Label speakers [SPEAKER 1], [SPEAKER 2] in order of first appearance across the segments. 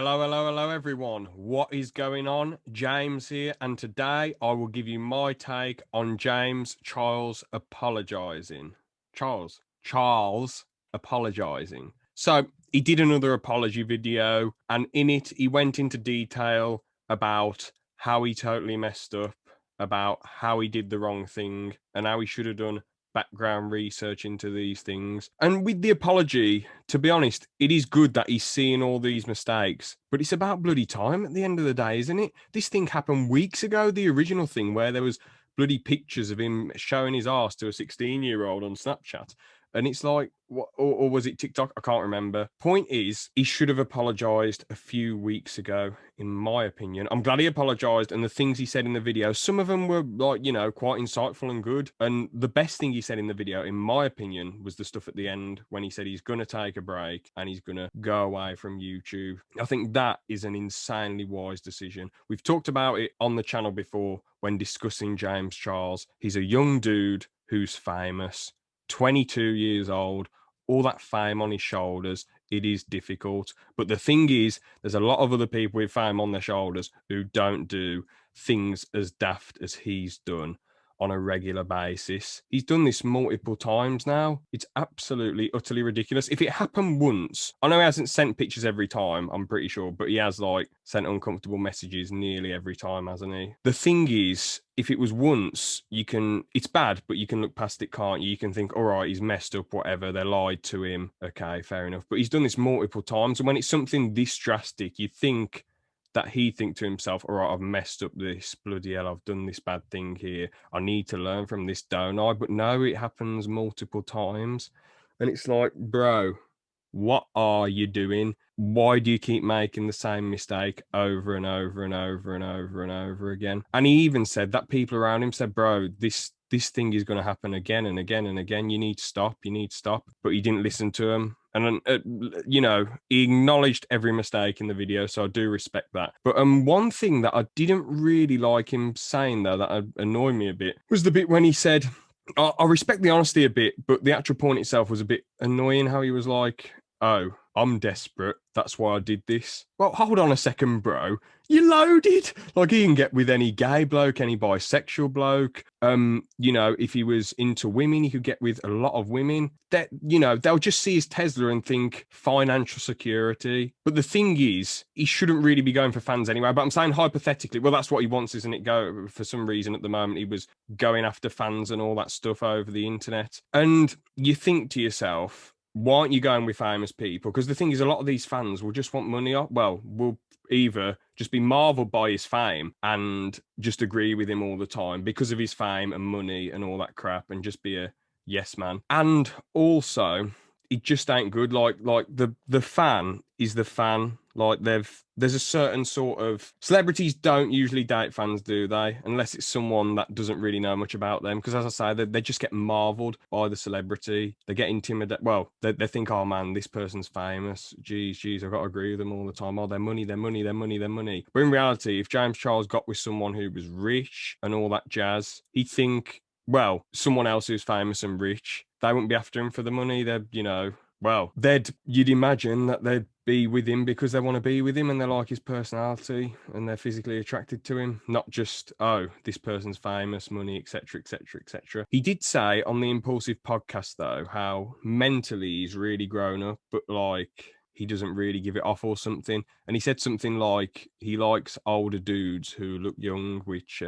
[SPEAKER 1] Hello, everyone. What is going on? James here, and today I will give you my take on James Charles apologising. Charles apologising. So, he did another apology video, and in it, he went into detail about how he totally messed up, about how he did the wrong thing, and how he should have done background research into these things. And with the apology, to be honest, it is good that he's seeing all these mistakes, but it's about bloody time at the end of the day, isn't it? This thing happened weeks ago, the original thing where there was bloody pictures of him showing his ass to a 16-year-old on Snapchat. And it's like, what, or was it TikTok? I can't remember. Point is, he should have apologized a few weeks ago, in my opinion. I'm glad he apologized, and the things he said in the video, some of them were like, quite insightful and good. And the best thing he said in the video, in my opinion, was the stuff at the end when he said he's going to take a break and he's going to go away from YouTube. I think that is an insanely wise decision. We've talked about it on the channel before when discussing James Charles. He's a young dude who's famous, 22 years old, all that fame on his shoulders. It is difficult. But the thing is, there's a lot of other people with fame on their shoulders who don't do things as daft as he's done on a regular basis. He's done this multiple times now. It's absolutely, utterly ridiculous. If it happened once, I know he hasn't sent pictures every time, I'm pretty sure, but he has like sent uncomfortable messages nearly every time, hasn't he? The thing is, if it was once, it's bad, but you can look past it, can't you? You can think, all right, he's messed up, whatever, they lied to him. Okay, fair enough. But he's done this multiple times. And when it's something this drastic, you think that he'd think to himself, all right, I've messed up this, bloody hell, I've done this bad thing here. I need to learn from this, don't I? But no, it happens multiple times. And it's like, bro, what are you doing? Why do you keep making the same mistake over and over and over and over and over again? And he even said that people around him said, bro, this thing is going to happen again and again and again. You need to stop. You need to stop. But he didn't listen to him. And, he acknowledged every mistake in the video, so I do respect that. But one thing that I didn't really like him saying, though, that annoyed me a bit, was the bit when he said, I respect the honesty a bit, but the actual point itself was a bit annoying, how he was like, oh, I'm desperate, that's why I did this. Well, hold on a second, bro. You loaded. Like, he can get with any gay bloke, any bisexual bloke. If he was into women, he could get with a lot of women. That, they'll just see his Tesla and think financial security. But the thing is, he shouldn't really be going for fans anyway. But I'm saying hypothetically, well, that's what he wants, isn't it? For some reason at the moment, he was going after fans and all that stuff over the internet. And you think to yourself, why aren't you going with famous people? Because the thing is, a lot of these fans will just want money off. Well, will either just be marveled by his fame and just agree with him all the time because of his fame and money and all that crap, and just be a yes man. And also, it just ain't good. Like the fan is the fan. Like there's a certain sort of, celebrities don't usually date fans, do they? Unless it's someone that doesn't really know much about them. Because as I say, they just get marveled by the celebrity. They get intimidated. Well, they think, oh man, this person's famous. Geez, I've got to agree with them all the time. Oh, their money. But in reality, if James Charles got with someone who was rich and all that jazz, he'd think, well, someone else who's famous and rich, they wouldn't be after him for the money. You'd imagine that they'd be with him because they want to be with him and they like his personality and they're physically attracted to him, not just, oh, this person's famous, money, etc., etc., etc. He did say on the Impulsive podcast, though, how mentally he's really grown up, but like, he doesn't really give it off or something. And he said something like he likes older dudes who look young, which,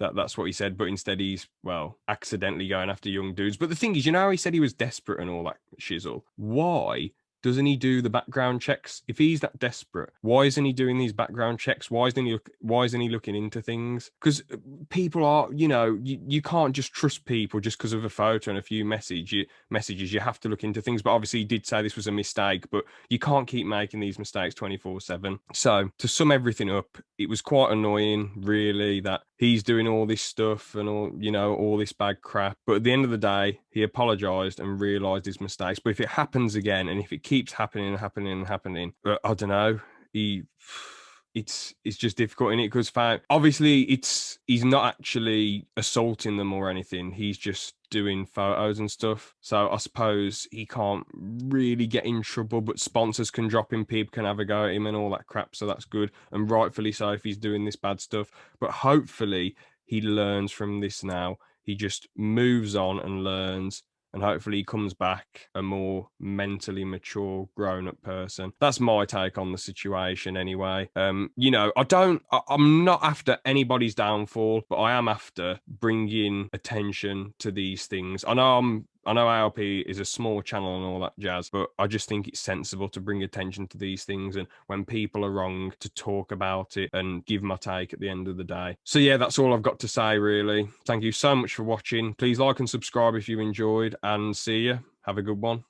[SPEAKER 1] that's what he said, but instead he's, well, accidentally going after young dudes. But the thing is, how he said he was desperate and all that shizzle? Why doesn't he do the background checks? If he's that desperate, why isn't he doing these background checks? Why isn't he looking into things? Because people are, you can't just trust people just because of a photo and a few messages. You have to look into things. But obviously he did say this was a mistake, but you can't keep making these mistakes 24/7. So to sum everything up, it was quite annoying, really, that he's doing all this stuff and all this bad crap. But at the end of the day, he apologized and realized his mistakes. But if it happens again, and if it keeps happening, I don't know, it's just difficult in it because obviously he's not actually assaulting them or anything. He's just doing photos and stuff. So I suppose he can't really get in trouble, but sponsors can drop him, people can have a go at him and all that crap. So that's good, and rightfully so if he's doing this bad stuff. But hopefully he learns from this now. He just moves on and learns, and hopefully he comes back a more mentally mature, grown-up person. That's my take on the situation anyway. You know, I'm not after anybody's downfall, but I am after bringing attention to these things. I know ALP is a small channel and all that jazz, but I just think it's sensible to bring attention to these things, and when people are wrong, to talk about it and give my take at the end of the day. So yeah, that's all I've got to say, really. Thank you so much for watching. Please like and subscribe if you enjoyed, and see you. Have a good one.